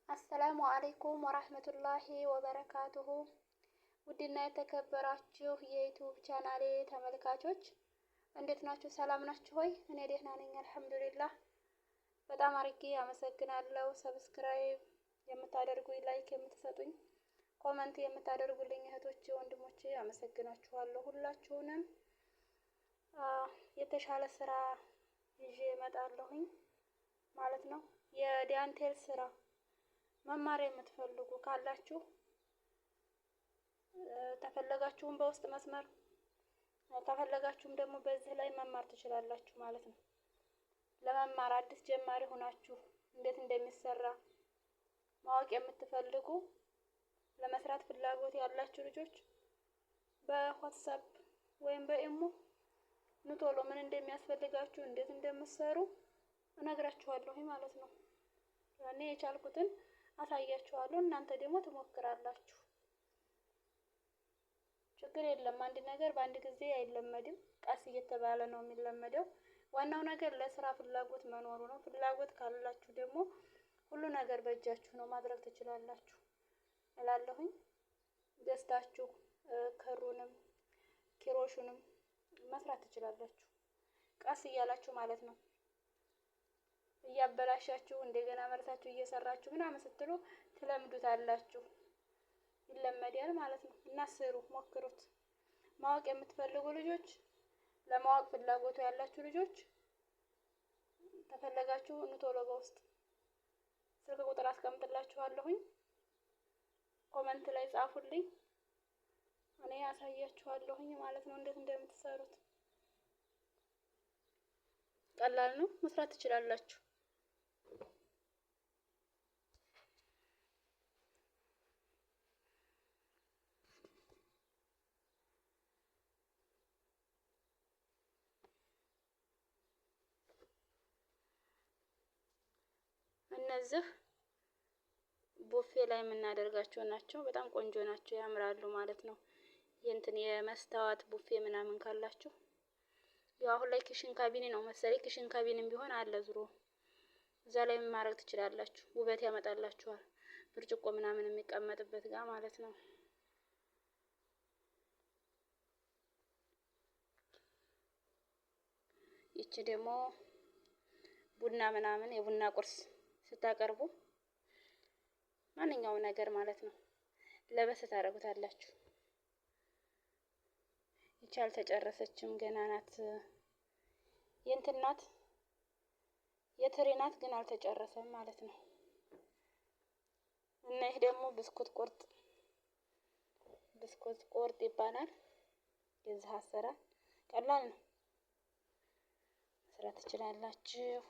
አሰላሙ አለይኩም ወራህመቱላሂ ወበረካቱሁ። ውድና የተከበራችሁ የዩቲዩብ ቻናሌ ተመልካቾች እንዴት ናችሁ? ሰላም ናችሁ ሆይ? እኔ ደህና ነኝ አልሐምዱሊላህ። በጣም አርጌ አመሰግናለሁ። ሰብስክራይብ የምታደርጉኝ፣ ላይክ የምትሰጡኝ፣ ኮመንት የምታደርጉልኝ እህቶቼ ወንድሞቼ አመሰግናችኋለሁ ሁላችሁንም። የተሻለ ስራ ይዤ እመጣለሁኝ ማለት ነው። የዳንቴል ስራ መማር የምትፈልጉ ካላችሁ ተፈለጋችሁም በውስጥ መስመር ከፈለጋችሁም ደግሞ በዚህ ላይ መማር ትችላላችሁ ማለት ነው። ለመማር አዲስ ጀማሪ ሆናችሁ እንዴት እንደሚሰራ ማወቅ የምትፈልጉ ለመስራት ፍላጎት ያላችሁ ልጆች በዋትስአፕ ወይም በኢሞ ቶሎ ምን እንደሚያስፈልጋችሁ እንዴት እንደምትሰሩ እነግራችኋለሁ ማለት ነው። እኔ የቻልኩትን አሳያችኋለሁ፣ እናንተ ደግሞ ትሞክራላችሁ። ችግር የለም። አንድ ነገር በአንድ ጊዜ አይለመድም፣ ቀስ እየተባለ ነው የሚለመደው። ዋናው ነገር ለስራ ፍላጎት መኖሩ ነው። ፍላጎት ካላችሁ ደግሞ ሁሉ ነገር በእጃችሁ ነው፣ ማድረግ ትችላላችሁ እላለሁኝ። ገዝታችሁ ክሩንም ኪሮሹንም መስራት ትችላላችሁ፣ ቀስ እያላችሁ ማለት ነው። እያበላሻችሁ እንደገና መርሳችሁ እየሰራችሁ ምናምን ስትሉ ትለምዱታላችሁ፣ ይለመዳል ማለት ነው። እና ስሩ፣ ሞክሩት። ማወቅ የምትፈልጉ ልጆች፣ ለማወቅ ፍላጎቱ ያላችሁ ልጆች ተፈለጋችሁ ቶሎ በውስጥ ስልክ ቁጥር አስቀምጥላችኋለሁኝ፣ ኮመንት ላይ ጻፉልኝ፣ እኔ አሳያችኋለሁኝ ማለት ነው እንዴት እንደምትሰሩት። ቀላል ነው፣ መስራት ትችላላችሁ። እነዚህ ቡፌ ላይ የምናደርጋቸው ናቸው። በጣም ቆንጆ ናቸው፣ ያምራሉ ማለት ነው። የእንትን የመስታወት ቡፌ ምናምን ካላችሁ ያው አሁን ላይ ኪሽን ካቢኔ ነው መሰለኝ፣ ኪሽን ካቢኔም ቢሆን አለ ዙሮ እዛ ላይ ማድረግ ትችላላችሁ። ውበት ያመጣላችኋል። ብርጭቆ ምናምን የሚቀመጥበት ጋር ማለት ነው። ይቺ ደግሞ ቡና ምናምን የቡና ቁርስ ስታቀርቡ ማንኛውም ነገር ማለት ነው ለበስ ታደርጉታላችሁ። ይቺ አልተጨረሰችም፣ ገና ናት። የእንትን ናት፣ የትሪ ናት፣ ግን አልተጨረሰም ማለት ነው። እና ይህ ደግሞ ብስኩት ቁርጥ ይባላል። የዚህ አሰራር ቀላል ነው፣ መስራት ትችላላችሁ።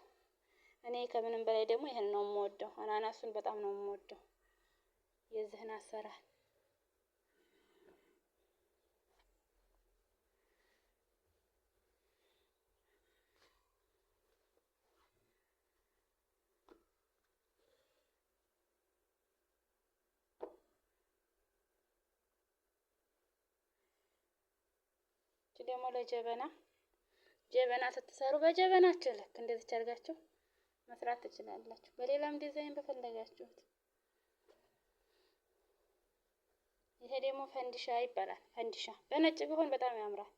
እኔ ከምንም በላይ ደግሞ ይሄን ነው የምወደው፣ አናናሱን በጣም ነው የምወደው የዚህን አሰራር። ደግሞ ጀበና ስትሰሩ በጀበናችሁ ልክ እንደዚህ አድርጋችሁ መስራት ትችላላችሁ። በሌላም ዲዛይን በፈለጋችሁት። ይሄ ደግሞ ፈንዲሻ ይባላል። ፈንዲሻ በነጭ ቢሆን በጣም ያምራል፣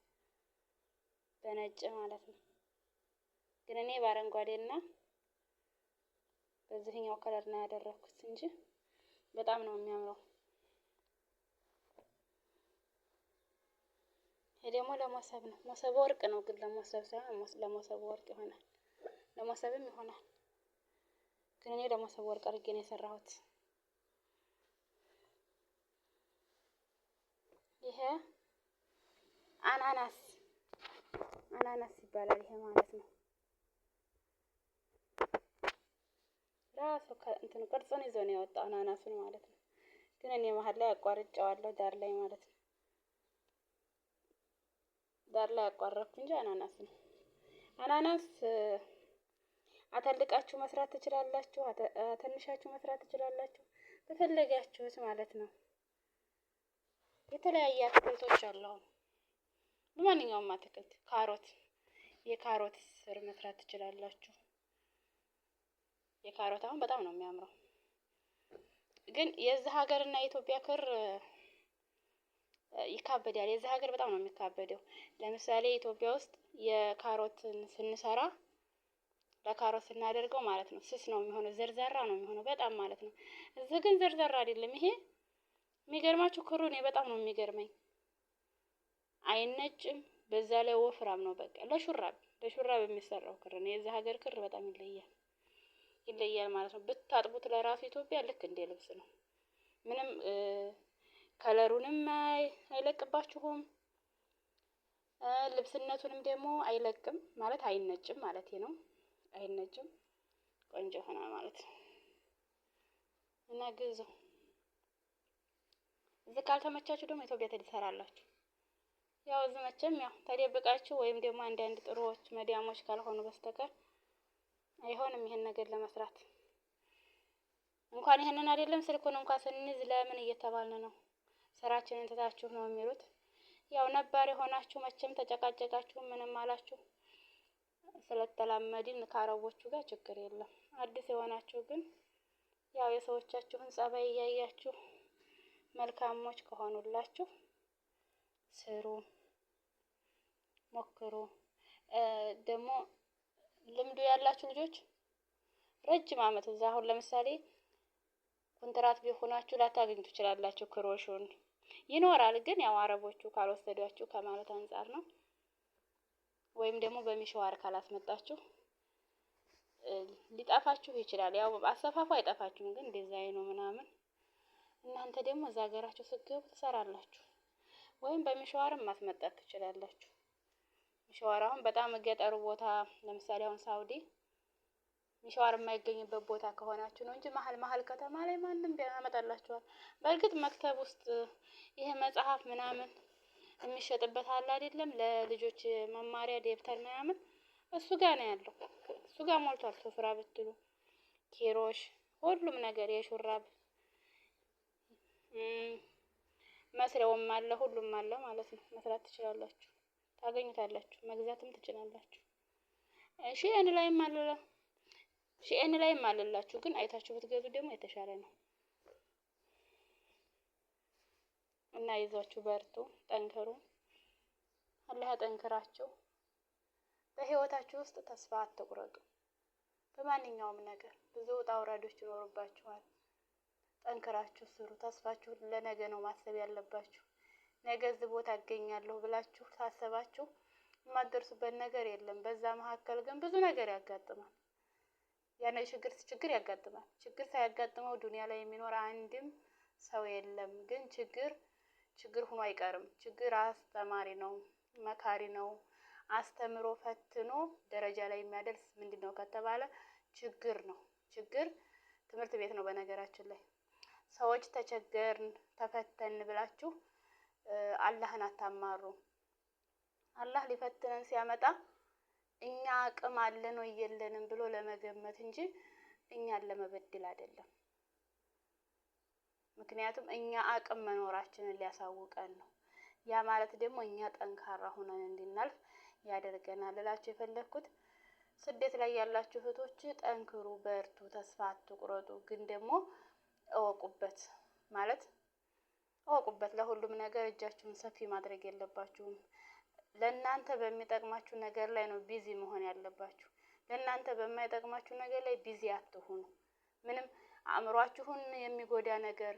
በነጭ ማለት ነው። ግን እኔ በአረንጓዴና በዚህኛው ከለር ነው ያደረኩት እንጂ በጣም ነው የሚያምረው። ይሄ ደግሞ ለሞሰብ ነው። ሞሰብ ወርቅ ነው፣ ግን ለሞሰብ ሳይሆን ለሞሰብ ወርቅ ይሆናል። ለሞሰብም ይሆናል፣ ግን እኔ ለሞሰብ ወርቅ አድርጌ ነው የሰራሁት። ይሄ አናናስ ይባላል። ይሄ ማለት ነው ራሱ እንትን ቅርጹን ይዞ ነው ያወጣው አናናሱን ማለት ነው። ግን እኔ መሀል ላይ አቋርጬዋለሁ፣ ዳር ላይ ማለት ነው። ዳር ላይ አቋረጥኩ እንጂ አናናስ ነው። አናናስ አተልቃችሁ መስራት ትችላላችሁ፣ አተንሻችሁ መስራት ትችላላችሁ፣ በፈለጋችሁት ማለት ነው። የተለያየ አትክልቶች አሉ። በማንኛውም አትክልት የካሮት ስር መስራት ትችላላችሁ። የካሮት አሁን በጣም ነው የሚያምረው። ግን የዚህ ሀገርና የኢትዮጵያ ክር ይካበዳል። የዚህ ሀገር በጣም ነው የሚካበደው። ለምሳሌ ኢትዮጵያ ውስጥ የካሮትን ስንሰራ ለካሮት ስናደርገው ማለት ነው ስስ ነው የሚሆነው፣ ዘርዛራ ነው የሚሆነው በጣም ማለት ነው። እዚህ ግን ዘርዛራ አይደለም። ይሄ የሚገርማችሁ ክሩ እኔ በጣም ነው የሚገርመኝ። አይነጭም፣ በዛ ላይ ወፍራም ነው። በቃ ለሹራብ የሚሰራው ክር ነው። የዚህ ሀገር ክር በጣም ይለያል ማለት ነው። ብታጥቡት ለራሱ ኢትዮጵያ ልክ እንደ ልብስ ነው። ምንም ከለሩንም አይለቅባችሁም፣ ልብስነቱንም ደግሞ አይለቅም ማለት አይነጭም ማለት ነው። አይነጭም፣ ቆንጆ ሆና ማለት ነው። እና ግዙ። እዚህ ካልተመቻችሁ ደግሞ ኢትዮጵያ ትሰራላችሁ። ያው እዚህ መቼም ያው ተደብቃችሁ ወይም ደግሞ አንዳንድ ጥሩዎች መዲያሞች ካልሆኑ በስተቀር አይሆንም ይሄን ነገር ለመስራት። እንኳን ይሄንን አይደለም ስልኩን እንኳን ስንይዝ ለምን እየተባልን ነው። ስራችንን ትታችሁ ነው የሚሉት። ያው ነባር የሆናችሁ መቼም ተጨቃጨቃችሁ ምንም አላችሁ ስለተላመድን ከአረቦቹ ጋር ችግር የለም። አዲስ የሆናችሁ ግን ያው የሰዎቻችሁን ጸባይ እያያችሁ መልካሞች ከሆኑላችሁ ስሩ፣ ሞክሩ። ደግሞ ልምዱ ያላችሁ ልጆች ረጅም ዓመት እዛ አሁን ለምሳሌ ኮንትራት ቢሆናችሁ ላታገኙ ትችላላችሁ። ክሮሹን ይኖራል ግን ያው አረቦቹ ካልወሰዷችሁ ከማለት አንፃር ነው። ወይም ደግሞ በሚሸዋር ካላስመጣችሁ ሊጠፋችሁ ይችላል። ያው አሰፋፉ አይጠፋችሁም ግን ዲዛይኑ ምናምን እናንተ ደግሞ እዛ ሀገራችሁ ስትገቡ ትሰራላችሁ። ወይም በሚሸዋርም ማስመጣት ትችላላችሁ። ሚሸዋር አሁን በጣም ገጠሩ ቦታ ለምሳሌ አሁን ሳውዲ ሚሸዋር የማይገኝበት ቦታ ከሆናችሁ ነው እንጂ መሀል ከተማ ላይ ማንም ያመጣላችኋል። በእርግጥ መክተብ ውስጥ ይሄ መጽሐፍ ምናምን የሚሸጥበት አለ አይደለም፣ ለልጆች መማሪያ ደብተር ምናምን እሱ ጋር ነው ያለው። እሱ ጋር ሞልቷል። ሱፍራ ብትሉ ኪሮሽ፣ ሁሉም ነገር የሹራብ መስሪያውም አለ፣ ሁሉም አለ ማለት ነው። መስራት ትችላላችሁ፣ ታገኙታላችሁ፣ መግዛትም ትችላላችሁ። ሺኤን ላይም አለላችሁ፣ ግን አይታችሁ ብትገዙ ደግሞ የተሻለ ነው። እና ይዟችሁ በርቱ፣ ጠንክሩ። አላህ ያጠንክራችሁ። በህይወታችሁ ውስጥ ተስፋ አትቁረጡ። በማንኛውም ነገር ብዙ ውጣ ውረዶች ይኖሩባችኋል። ጠንክራችሁ ስሩ። ተስፋችሁ ለነገ ነው ማሰብ ያለባችሁ። ነገ እዚህ ቦታ አገኛለሁ ብላችሁ ታሰባችሁ የማትደርሱበት ነገር የለም። በዛ መካከል ግን ብዙ ነገር ያጋጥማል። ያኔ ችግር ያጋጥማል። ችግር ሳያጋጥመው ዱንያ ላይ የሚኖር አንድም ሰው የለም። ግን ችግር ሆኖ አይቀርም። ችግር አስተማሪ ነው፣ መካሪ ነው። አስተምሮ ፈትኖ ደረጃ ላይ የሚያደርስ ምንድነው ከተባለ ችግር ነው። ችግር ትምህርት ቤት ነው። በነገራችን ላይ ሰዎች ተቸገርን ተፈተን ብላችሁ አላህን አታማሩ። አላህ ሊፈትነን ሲያመጣ እኛ አቅም አለን ወይ የለንም ብሎ ለመገመት እንጂ እኛን ለመበደል አይደለም። ምክንያቱም እኛ አቅም መኖራችንን ሊያሳውቀን ነው። ያ ማለት ደግሞ እኛ ጠንካራ ሆነን እንድናልፍ ያደርገናል እላችሁ የፈለኩት። ስደት ላይ ያላችሁ እህቶች ጠንክሩ፣ በርቱ፣ ተስፋ አትቁረጡ። ግን ደግሞ እወቁበት። ለሁሉም ነገር እጃችሁን ሰፊ ማድረግ የለባችሁም። ለእናንተ በሚጠቅማችሁ ነገር ላይ ነው ቢዚ መሆን ያለባችሁ። ለእናንተ በማይጠቅማችሁ ነገር ላይ ቢዚ አትሁኑ። ምንም አእምሯችሁን የሚጎዳ ነገር፣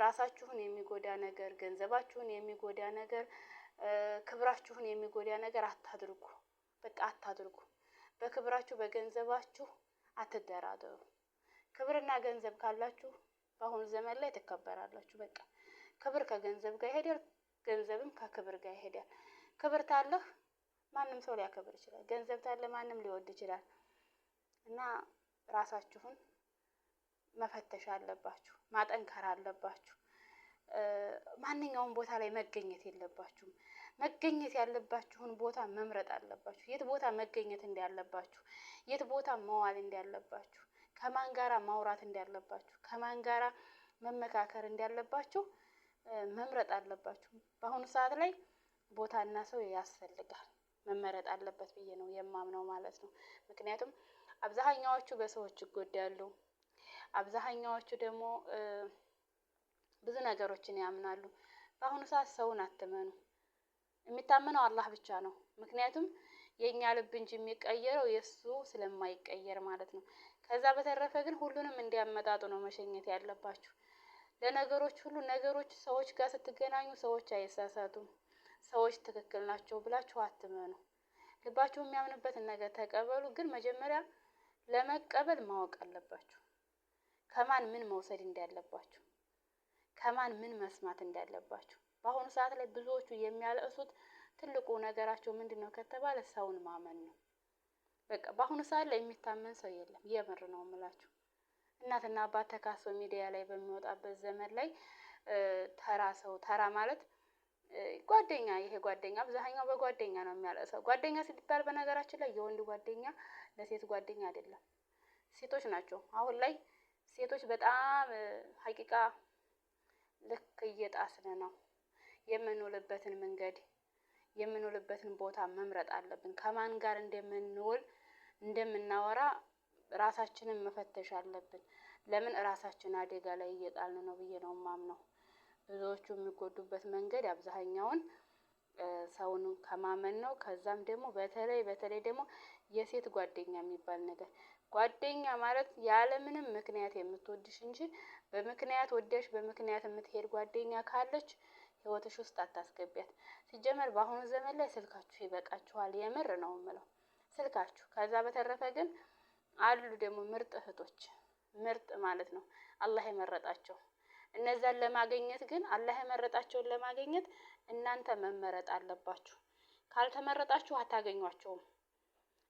ራሳችሁን የሚጎዳ ነገር፣ ገንዘባችሁን የሚጎዳ ነገር፣ ክብራችሁን የሚጎዳ ነገር አታድርጉ። በቃ አታድርጉ። በክብራችሁ በገንዘባችሁ አትደራደሩ። ክብርና ገንዘብ ካላችሁ በአሁኑ ዘመን ላይ ትከበራላችሁ። በቃ ክብር ከገንዘብ ጋር ይሄዳል፣ ገንዘብም ከክብር ጋር ይሄዳል። ክብር ታለህ ማንም ሰው ሊያከብር ይችላል። ገንዘብ ታለ ማንም ሊወድ ይችላል። እና ራሳችሁን መፈተሽ አለባችሁ፣ ማጠንከር አለባችሁ። ማንኛውም ቦታ ላይ መገኘት የለባችሁም። መገኘት ያለባችሁን ቦታ መምረጥ አለባችሁ። የት ቦታ መገኘት እንዳለባችሁ፣ የት ቦታ መዋል እንዳለባችሁ፣ ከማን ጋራ ማውራት እንዳለባችሁ፣ ከማን ጋራ መመካከር እንዳለባችሁ መምረጥ አለባችሁ። በአሁኑ ሰዓት ላይ ቦታና ሰው ያስፈልጋል፣ መመረጥ አለበት ብዬ ነው የማምነው ማለት ነው። ምክንያቱም አብዛኛዎቹ በሰዎች ይጎዳሉ፣ አብዛኛዎቹ ደግሞ ብዙ ነገሮችን ያምናሉ። በአሁኑ ሰዓት ሰውን አትመኑ። የሚታመነው አላህ ብቻ ነው። ምክንያቱም የኛ ልብ እንጂ የሚቀየረው የሱ ስለማይቀየር ማለት ነው። ከዛ በተረፈ ግን ሁሉንም እንዲያመጣጡ ነው መሸኘት ያለባችሁ። ለነገሮች ሁሉ ነገሮች ሰዎች ጋር ስትገናኙ ሰዎች አይሳሳቱም፣ ሰዎች ትክክል ናቸው ብላችሁ አትመኑ። ልባችሁ የሚያምንበትን ነገር ተቀበሉ። ግን መጀመሪያ ለመቀበል ማወቅ አለባችሁ። ከማን ምን መውሰድ እንዳለባችሁ፣ ከማን ምን መስማት እንዳለባችሁ። በአሁኑ ሰዓት ላይ ብዙዎቹ የሚያለቅሱት ትልቁ ነገራቸው ምንድነው ከተባለ ሰውን ማመን ነው። በቃ በአሁኑ ሰዓት ላይ የሚታመን ሰው የለም። የምር ነው የምላችሁ። እናትና አባት ተካሶ ሚዲያ ላይ በሚወጣበት ዘመን ላይ ተራ ማለት ጓደኛ፣ ይሄ ጓደኛ አብዛኛው በጓደኛ ነው የሚያለቅሰው። ጓደኛ ሲባል በነገራችን ላይ የወንድ ጓደኛ ለሴት ጓደኛ አይደለም፣ ሴቶች ናቸው። አሁን ላይ ሴቶች በጣም ሀቂቃ ልክ እየጣስን ነው። የምንውልበትን መንገድ የምንውልበትን ቦታ መምረጥ አለብን። ከማን ጋር እንደምንውል እንደምናወራ ራሳችንን መፈተሽ አለብን። ለምን ራሳችን አደጋ ላይ እየጣልን ነው ብዬ ነው የማምነው። ብዙዎቹ የሚጎዱበት መንገድ አብዛኛውን ሰውን ከማመን ነው። ከዛም ደግሞ በተለይ ደግሞ የሴት ጓደኛ የሚባል ነገር፣ ጓደኛ ማለት ያለምንም ምክንያት የምትወድሽ እንጂ በምክንያት ወደሽ በምክንያት የምትሄድ ጓደኛ ካለች ህይወትሽ ውስጥ አታስገቢያት። ሲጀመር በአሁኑ ዘመን ላይ ስልካችሁ ይበቃችኋል። የምር ነው የምለው፣ ስልካችሁ። ከዛ በተረፈ ግን አሉ ደግሞ ምርጥ እህቶች፣ ምርጥ ማለት ነው አላህ የመረጣቸው። እነዛን ለማግኘት ግን አላህ የመረጣቸውን ለማግኘት እናንተ መመረጥ አለባችሁ። ካልተመረጣችሁ አታገኟቸውም።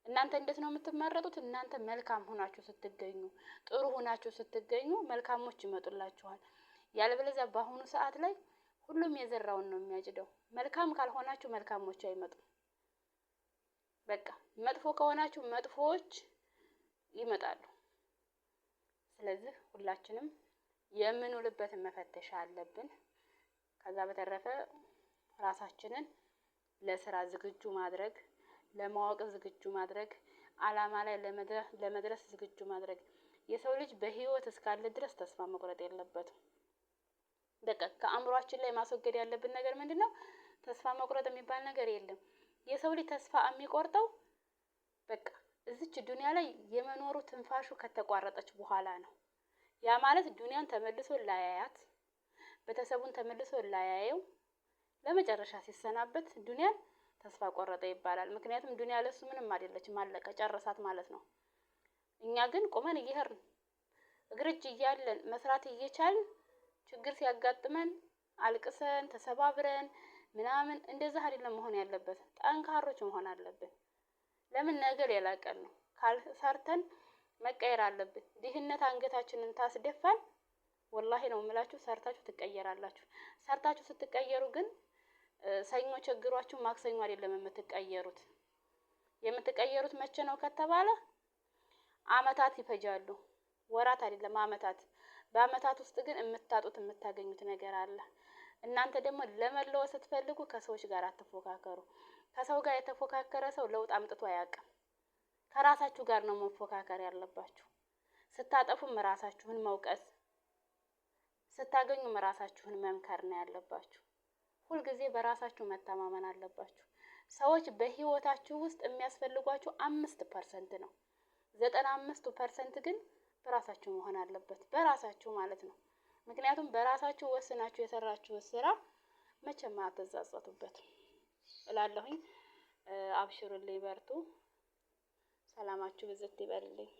እናንተ እንዴት ነው የምትመረጡት? እናንተ መልካም ሆናችሁ ስትገኙ፣ ጥሩ ሆናችሁ ስትገኙ መልካሞች ይመጡላችኋል። ያለበለዚያ በአሁኑ ሰዓት ላይ ሁሉም የዘራውን ነው የሚያጭደው። መልካም ካልሆናችሁ መልካሞች አይመጡም። በቃ መጥፎ ከሆናችሁ መጥፎዎች ይመጣሉ። ስለዚህ ሁላችንም የምንውልበትን መፈተሽ አለብን። ከዛ በተረፈ ራሳችንን ለስራ ዝግጁ ማድረግ፣ ለማወቅ ዝግጁ ማድረግ፣ አላማ ላይ ለመድረስ ዝግጁ ማድረግ። የሰው ልጅ በህይወት እስካለ ድረስ ተስፋ መቁረጥ የለበትም። በቃ ከአእምሯችን ላይ ማስወገድ ያለብን ነገር ምንድነው? ተስፋ መቁረጥ የሚባል ነገር የለም። የሰው ልጅ ተስፋ የሚቆርጠው በቃ እዚች ዱንያ ላይ የመኖሩ ትንፋሹ ከተቋረጠች በኋላ ነው። ያ ማለት ዱንያን ተመልሶ ላያያት፣ ቤተሰቡን ተመልሶ ላያየው፣ ለመጨረሻ ሲሰናበት ዱንያን ተስፋ ቆረጠ ይባላል። ምክንያቱም ዱንያ ለሱ ምንም አይደለችም፣ አለቀ፣ ጨረሳት ማለት ነው። እኛ ግን ቆመን እየሄድን እግር እጅ እያለን መስራት እየቻልን ችግር ሲያጋጥመን አልቅሰን ተሰባብረን ምናምን እንደዛ አይደለም መሆን ያለበት። ጠንካሮች መሆን አለብን። ለምን ነገ ሌላ ቀን ነው። ካልሰርተን መቀየር አለብን። ድህነት አንገታችንን ታስደፋል። ወላሂ ነው የምላችሁ፣ ሰርታችሁ ትቀየራላችሁ። ሰርታችሁ ስትቀየሩ ግን ሰኞ ቸግሯችሁ ማክሰኞ አይደለም የምትቀየሩት። የምትቀየሩት መቼ ነው ከተባለ አመታት ይፈጃሉ። ወራት አይደለም አመታት። በአመታት ውስጥ ግን የምታጡት የምታገኙት ነገር አለ። እናንተ ደግሞ ለመለወጥ ስትፈልጉ ከሰዎች ጋር አትፎካከሩ። ከሰው ጋር የተፎካከረ ሰው ለውጥ አምጥቶ አያውቅም። ከራሳችሁ ጋር ነው መፎካከር ያለባችሁ። ስታጠፉም ራሳችሁን መውቀስ፣ ስታገኙም ራሳችሁን መምከር ነው ያለባችሁ። ሁልጊዜ በራሳችሁ መተማመን አለባችሁ። ሰዎች በህይወታችሁ ውስጥ የሚያስፈልጓችሁ 5% ነው። 95% ግን በራሳችሁ መሆን አለበት። በራሳችሁ ማለት ነው። ምክንያቱም በራሳችሁ ወስናችሁ የሰራችሁት ስራ መቼም አትጸጸቱበትም እላለሁኝ። አብሽሩልኝ፣ በርቱ፣ ሰላማችሁ ብዝት ይበልልኝ።